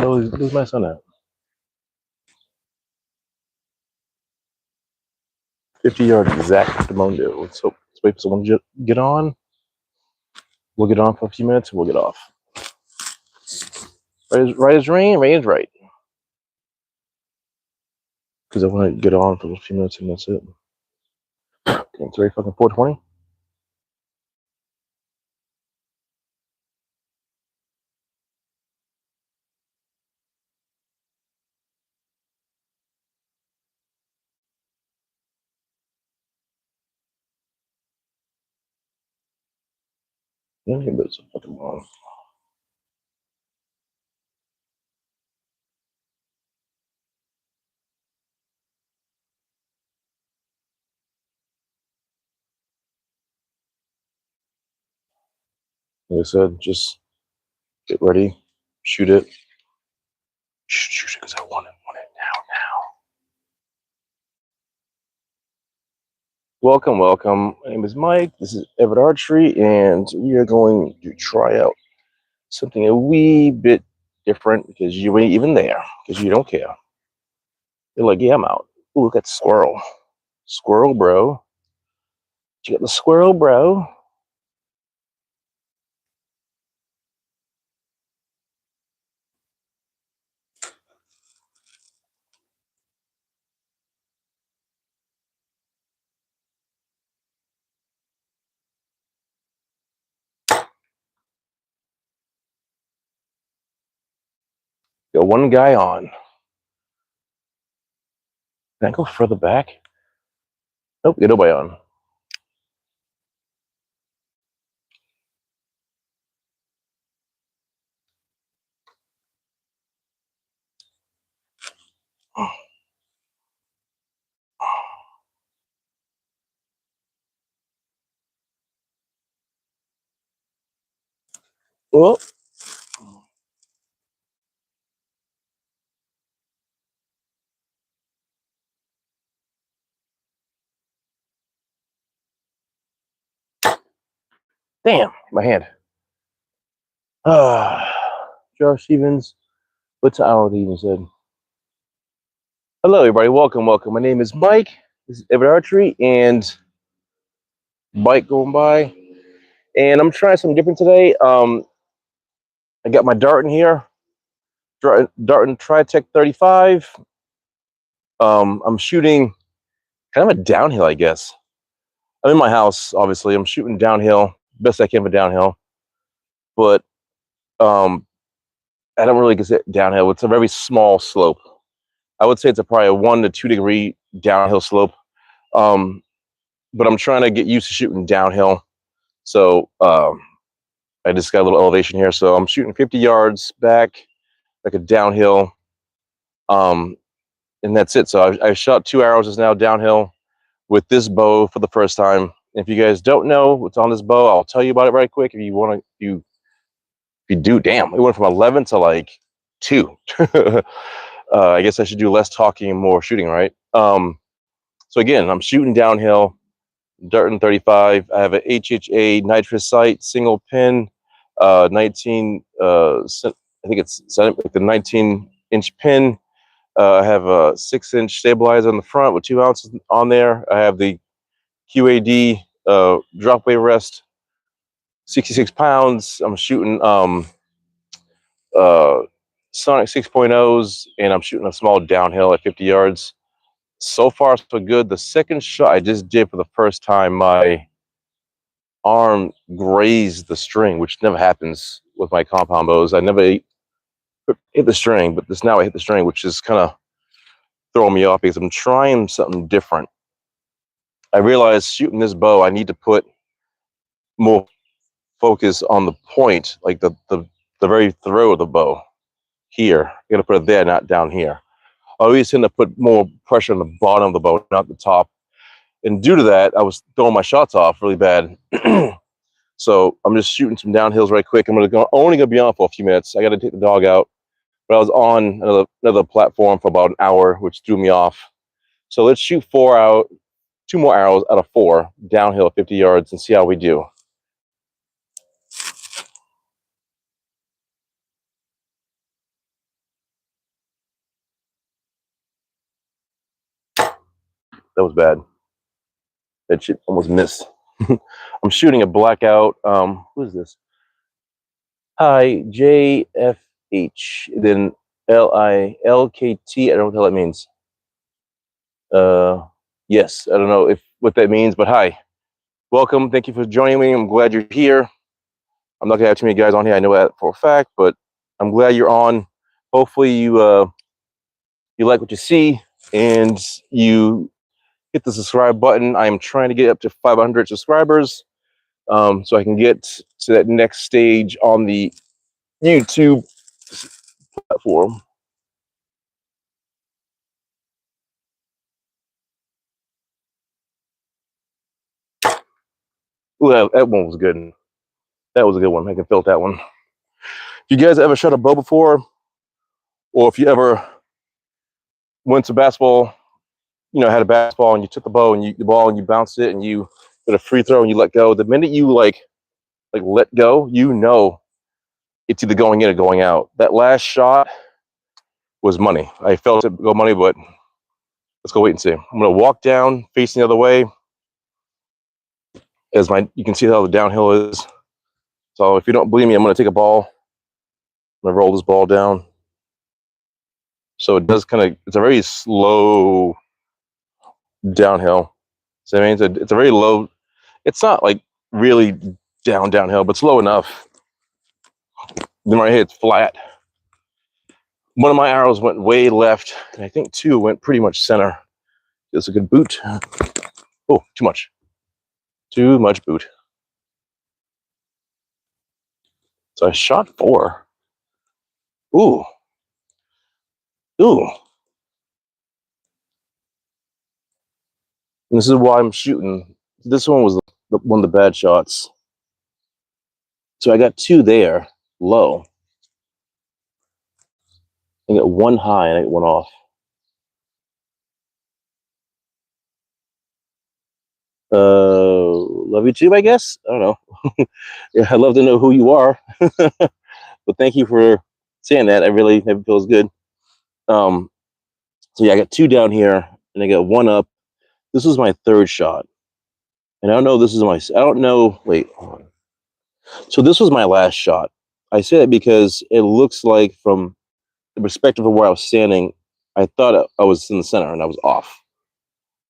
Where's my son at? 50 yards exact to Mondo. Let's wait for someone to get on. We'll get on for a few minutes and we'll get off. Right as rain is right. Because I want to get on for a few minutes and that's it. It's already fucking 4:20. Yeah, that's so fucking long. Like I said, just get ready, shoot it. Shoot it because I want it now. Welcome. My name is Mike. This is Everitt Archery, and we are going to try out something a wee bit different because you ain't even there because you don't care. You're like, yeah, I'm out. Ooh, look at squirrel. Squirrel, bro. You got the squirrel, bro. Got one guy on. Can I go further back? Nope, get nobody on. Well, damn, my hand. Josh Stevens. What's the hour even said? Hello, everybody. Welcome. My name is Mike. This is Everitt Archery and bike going by. And I'm trying something different today. I got my dart in here. Darton Tritech 35. I'm shooting kind of a downhill, I guess. I'm in my house, obviously. I'm shooting downhill, best I can for downhill. But I don't really consider it downhill. It's a very small slope. I would say it's probably a 1 to 2 degree downhill slope. But I'm trying to get used to shooting downhill. So I just got a little elevation here. So I'm shooting 50 yards back, like a downhill. And that's it. So I shot 2 arrows just now downhill with this bow for the first time. If you guys don't know what's on this bow, I'll tell you about it right quick. If you want to, if you do, damn, it went from 11 to like 2. I guess I should do less talking and more shooting, right? So again, I'm shooting downhill, Darton 35. I have a HHA nitrous sight, single pin, 19. I think it's like the 19-inch pin. I have a 6-inch stabilizer on the front with 2 ounces on there. I have the QAD drop weight rest, 66 pounds. I'm shooting Sonic 6.0s, and I'm shooting a small downhill at 50 yards. So far, so good. The second shot I just did for the first time, my arm grazed the string, which never happens with my compound bows. I never hit the string, but now I hit the string, which is kind of throwing me off because I'm trying something different. I realized shooting this bow, I need to put more focus on the point, like the very throw of the bow here. You gotta put it there, not down here. I always tend to put more pressure on the bottom of the bow, not the top. And due to that, I was throwing my shots off really bad. So I'm just shooting some downhills right quick. I'm only gonna be on for a few minutes. I gotta take the dog out. But I was on another platform for about an hour, which threw me off. So let's shoot 2 more arrows out of 4 downhill 50 yards and see how we do. that was bad. That shit almost missed. I'm shooting a blackout. Who is this? Hi, JFH. Then LILKT. I don't know what the hell that means. Yes, I don't know what that means, but hi. Welcome. Thank you for joining me. I'm glad you're here. I'm not gonna have too many guys on here. I know that for a fact, but I'm glad you're on. Hopefully you like what you see and you hit the subscribe button. I'm trying to get up to 500 subscribers, so I can get to that next stage on the YouTube platform. Ooh, that one was good. That was a good one. I can feel that one. If you guys ever shot a bow before, or if you ever went to basketball, had a basketball and you took the bow and the ball and you bounced it and you did a free throw and you let go. The minute you like let go, it's either going in or going out. That last shot was money. I felt it go money, but let's go wait and see. I'm gonna walk down facing the other way. You can see how the downhill is. So if you don't believe me, I'm gonna take a ball. I'm gonna roll this ball down. So it does it's a very slow downhill. So I mean, it's a very low. It's not like really downhill, but slow enough. Then right here, it's flat. One of my arrows went way left, and I think two went pretty much center. It's a good boot. Oh, too much. Too much boot. So I shot 4. Ooh. Ooh. And this is why I'm shooting. This one was one of the bad shots. So I got 2 there, low. I got 1 high and I got 1 off. Love you too, I guess. I don't know. Yeah, I'd love to know who you are. But thank you for saying that. It feels good. So yeah, I got 2 down here and I got 1 up. This was my 3rd shot. And I don't know, I don't know, wait, hold on. So this was my last shot. I say that because it looks like from the perspective of where I was standing, I thought I was in the center and I was off.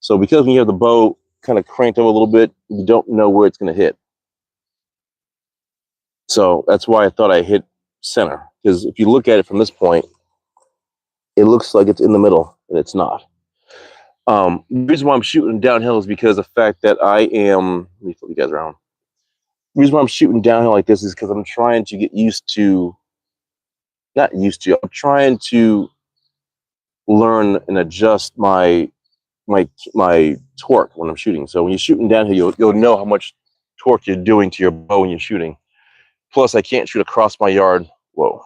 So because when you have the bow kind of cranked over a little bit, you don't know where it's going to hit. So that's why I thought I hit center. Because if you look at it from this point, it looks like it's in the middle, and it's not. The reason why I'm shooting downhill is because of the fact that let me flip you guys around. The reason why I'm shooting downhill like this is because I'm trying to get I'm trying to learn and adjust my torque when I'm shooting. So when you're shooting downhill, you'll know how much torque you're doing to your bow when you're shooting. Plus, I can't shoot across my yard. Whoa.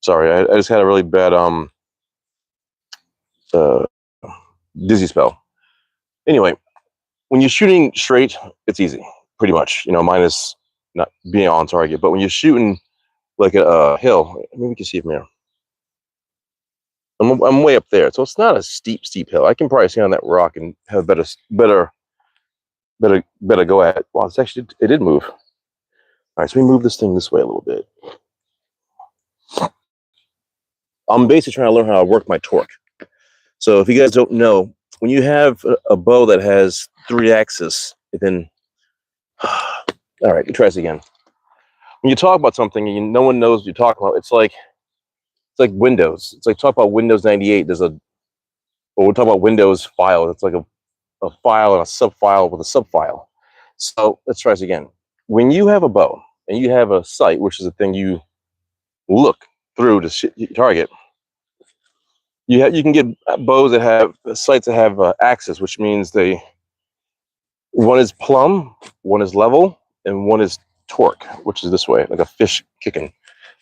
Sorry, I just had a really bad dizzy spell. Anyway, when you're shooting straight, it's easy, pretty much. Minus not being on target. But when you're shooting like a hill, maybe we can see it from here. I'm way up there, so it's not a steep hill. I can probably stand on that rock and have a better go at it. Wow, it did move. All right, so we move this thing this way a little bit. I'm basically trying to learn how to work my torque. So if you guys don't know, when you have a bow that has 3 axes, then all right, try this again. When you talk about something and no one knows what you're talking about, it's like Windows. It's like talk about Windows 98. We'll talk about Windows file. It's like a file and a subfile with a subfile. So let's try this again. When you have a bow and you have a sight, which is the thing you look through to target, you can get bows that have sights that have axis, which means one is plumb, one is level, and one is torque, which is this way, like a fish kicking.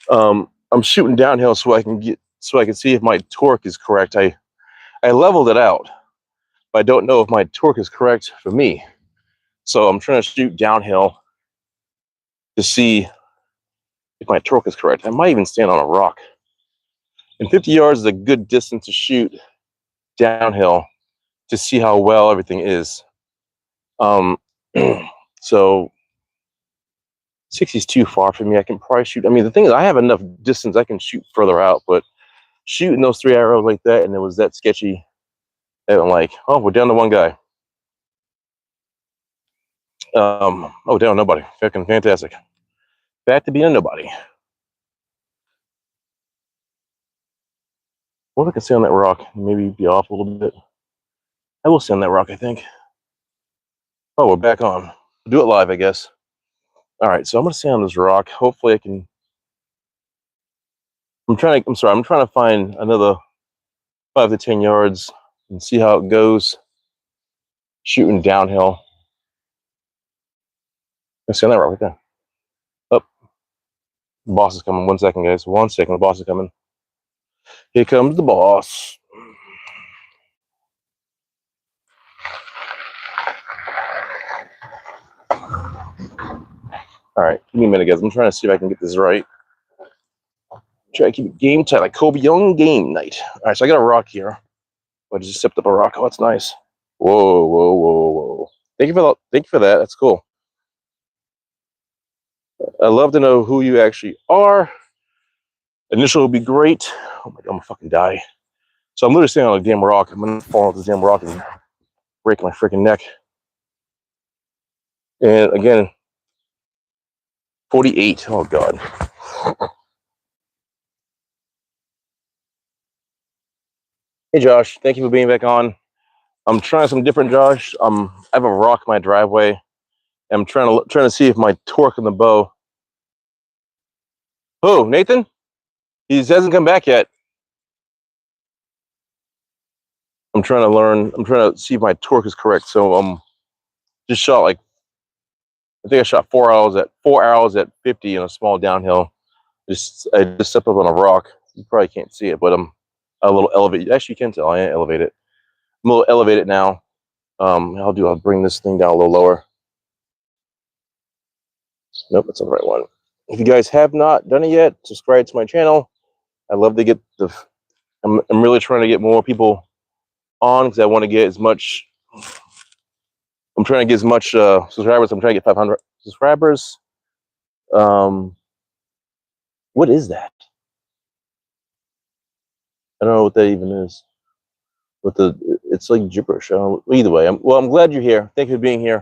I'm shooting downhill so I can see if my torque is correct. I leveled it out, but I don't know if my torque is correct for me. So I'm trying to shoot downhill to see if my torque is correct. I might even stand on a rock. And 50 yards is a good distance to shoot downhill to see how well everything is. So 60 is too far for me. I can probably shoot. I mean, the thing is, I have enough distance. I can shoot further out, but shooting those 3 arrows like that, and it was that sketchy. And I'm like, oh, we're down to one guy. Oh, down to nobody. Fucking fantastic. Back to being a nobody. What if I can stay on that rock? Maybe be off a little bit. I will stay on that rock, I think. Oh, we're back on. Do it live, I guess. All right, so I'm gonna stay on this rock. Hopefully, I can. I'm trying to find another 5 to 10 yards and see how it goes. Shooting downhill. Let's stay on that rock right there. Up. The boss is coming. 1 second, guys. 1 second. The boss is coming. Here comes the boss. All right, give me a minute, guys. I'm trying to see if I can get this right. Try to keep it game tight, like Kobe Young game night. All right, so I got a rock here. I just stepped up a rock. Oh, that's nice. Whoa, whoa, whoa, whoa! Thank you for that. That's cool. I love to know who you actually are. Initial would be great. Oh my god, I'm gonna fucking die. So I'm literally standing on a damn rock. I'm gonna fall off this damn rock and break my freaking neck. And again, 48. Oh god. Hey Josh, thank you for being back on. I'm trying some different, Josh. I have a rock in my driveway. I'm trying to see if my torque in the bow. Oh, Nathan? He hasn't come back yet. I'm trying to learn. I'm trying to see if my torque is correct. So just shot like, I think I shot 4 arrows at 50 in a small downhill. I just stepped up on a rock. You probably can't see it, but I'm a little elevated. Actually, you can tell I am elevated. I'm a little elevated now. I'll bring this thing down a little lower. Nope, that's not the right one. If you guys have not done it yet, subscribe to my channel. I love to get I'm really trying to get more people on because I want to get as much. I'm trying to get as much subscribers. I'm trying to get 500 subscribers. What is that? I don't know what that even is. It's like gibberish. Either way, I'm glad you're here. Thank you for being here.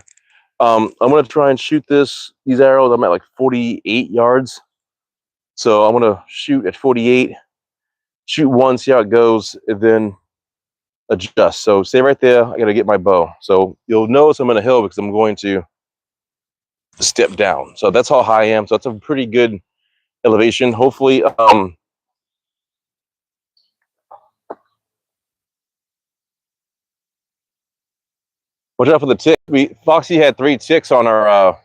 I'm gonna try and shoot these arrows. I'm at like 48 yards, so I'm gonna shoot at 48. Shoot one, see how it goes, and then adjust. So stay right there. I gotta get my bow. So you'll notice I'm on a hill because I'm going to step down. So that's how high I am. So that's a pretty good elevation. Hopefully, watch out for the tick. Foxy had 3 ticks on her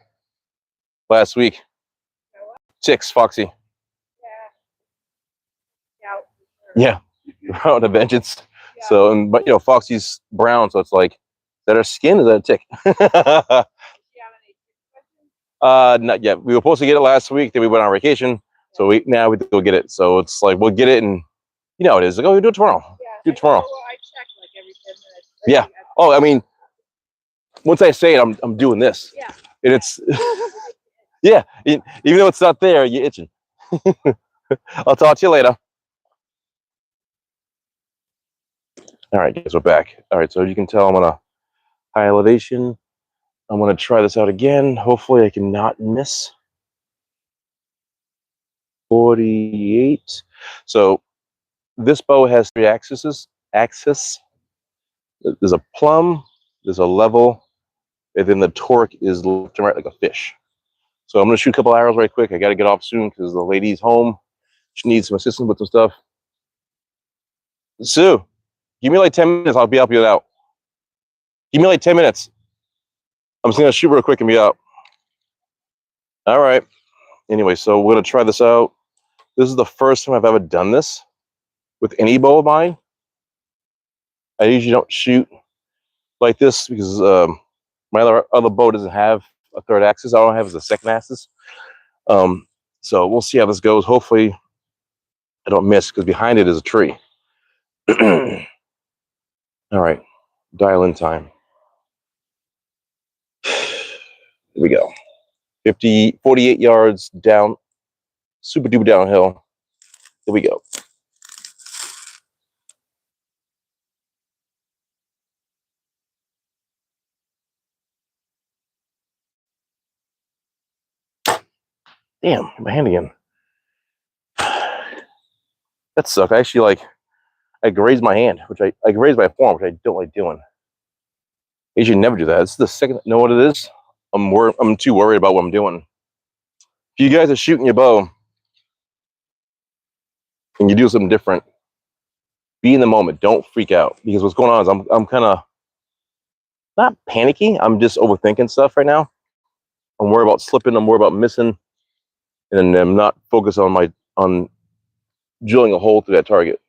last week. Ticks, Foxy. Yeah, on a vengeance. Yeah. So, but Foxy's brown, so it's like, is that her skin? Is that a tick? Not yet. We were supposed to get it last week. Then we went on vacation, so now we go get it. So it's like we'll get it, and you know how it is. Like, oh, we do it tomorrow. Yeah, do it tomorrow. I check like every 10 minutes. Yeah. Oh, I mean, once I say it, I'm doing this. Yeah. And it's yeah. Even though it's not there, you're itching. I'll talk to you later. All right, guys, we're back. All right, so you can tell I'm on a high elevation. I'm going to try this out again. Hopefully I can not miss. 48. So this bow has 3 axes. There's a plumb, there's a level, and then the torque is left and right like a fish. So I'm going to shoot a couple arrows right quick. I got to get off soon because the lady's home. She needs some assistance with some stuff. Sue, give me like 10 minutes. I'll be helping you out. Give me like 10 minutes. I'm just going to shoot real quick and be out. All right. Anyway, so we're going to try this out. This is the first time I've ever done this with any bow of mine. I usually don't shoot like this because my other bow doesn't have a 3rd axis. All I have is a 2nd axis. So we'll see how this goes. Hopefully I don't miss because behind it is a tree. All right, dial in time. Here we go. 48 yards down, super duper downhill. Here we go. Damn, my hand again. That sucked. I actually I grazed my hand, which I grazed my forearm, which I don't like doing. You should never do that. This is the second. Know what it is? I'm too worried about what I'm doing. If you guys are shooting your bow and you do something different, be in the moment. Don't freak out, because what's going on is I'm kind of not panicky. I'm just overthinking stuff right now. I'm worried about slipping. I'm worried about missing, and I'm not focused on drilling a hole through that target.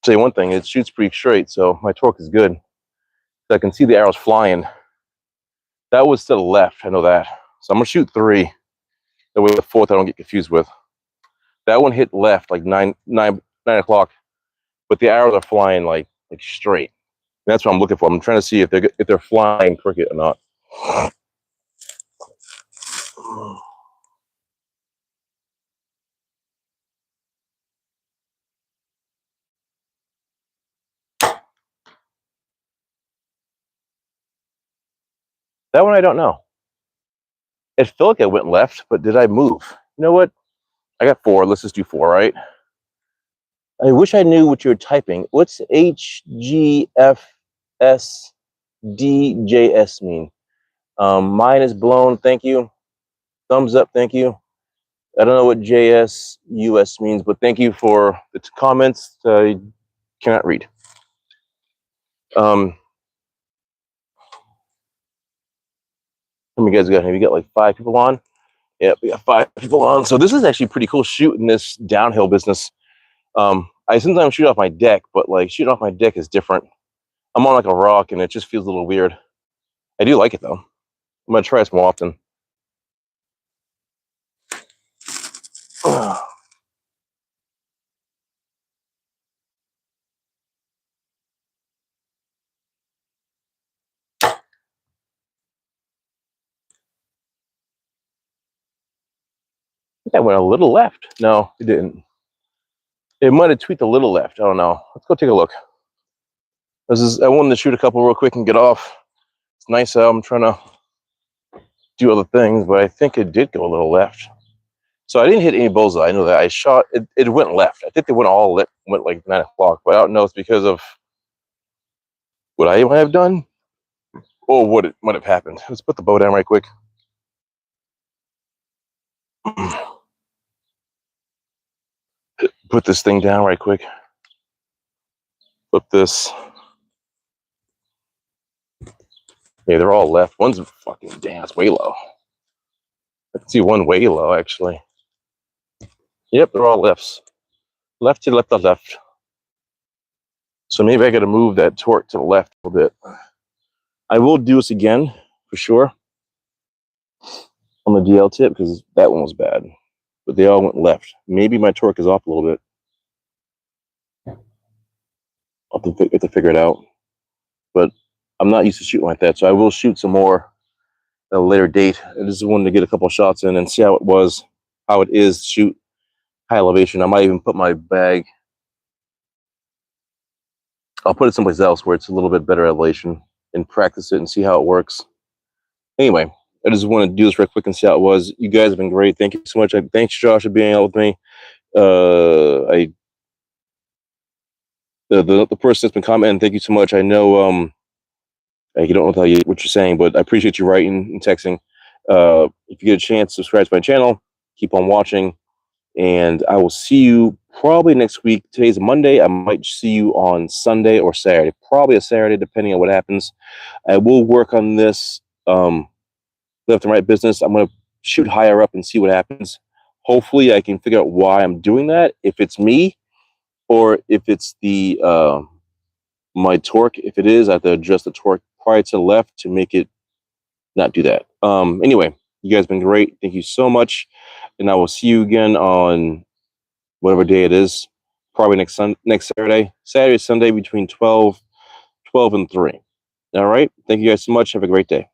Tell you one thing, it shoots pretty straight, so my torque is good. So I can see the arrows flying. That was to the left, I know that. So I'm gonna shoot 3. That way the 4th I don't get confused with. That one hit left like 9 o'clock, but the arrows are flying like straight. And that's what I'm looking for. I'm trying to see if they're flying crooked or not. That one I don't know. It felt like I went left, but did I move? You know what? I got 4. Let's just do 4, right? I wish I knew what you were typing. What's HGFSDJS mean? Mine is blown, thank you. Thumbs up, thank you. I don't know what JSUS means, but thank you for the comments. I cannot read. How many guys got here? We got like 5 people on. Yep, we got 5 people on. So this is actually pretty cool shooting this downhill business. I sometimes shoot off my deck, but like shooting off my deck is different. I'm on like a rock and it just feels a little weird. I do like it though. I'm gonna try this more often. That went a little left. No, it didn't. It might have tweaked a little left. I don't know. Let's go take a look. I wanted to shoot a couple real quick and get off. It's nice out. I'm trying to do other things, but I think it did go a little left. So I didn't hit any bullseye. I know that. I shot it. It went left. I think they went all left. Went like 9 o'clock, but I don't know if it's because of what I might have done or what it might have happened. Let's put the bow down right quick. Put this thing down right quick. Flip this. Yeah, they're all left. One's fucking damn, it's way low. I can see one way low actually. Yep, they're all lefts. Left to left to left. So maybe I got to move that torque to the left a little bit. I will do this again for sure on the DL tip because that one was bad. But they all went left. Maybe my torque is off a little bit. I'll have to figure it out. But I'm not used to shooting like that, so I will shoot some more at a later date. I just wanted to get a couple shots in and see how it is to shoot high elevation. I might even put my bag. I'll put it someplace else where it's a little bit better elevation and practice it and see how it works. Anyway, I just want to do this real quick and see how it was. You guys have been great. Thank you so much. Thanks, Josh, for being out with me. The person that's been commenting, thank you so much. I know you don't know what you're saying, but I appreciate you writing and texting. If you get a chance, subscribe to my channel. Keep on watching. And I will see you probably next week. Today's Monday. I might see you on Sunday or Saturday. Probably a Saturday, depending on what happens. I will work on this left and right business. I'm going to shoot higher up and see what happens. Hopefully, I can figure out why I'm doing that. If it's me or if it's the my torque. If it is, I have to adjust the torque prior to the left to make it not do that. Anyway, you guys been great. Thank you so much. And I will see you again on whatever day it is. Probably next Saturday, Sunday between 12 and 3. All right. Thank you guys so much. Have a great day.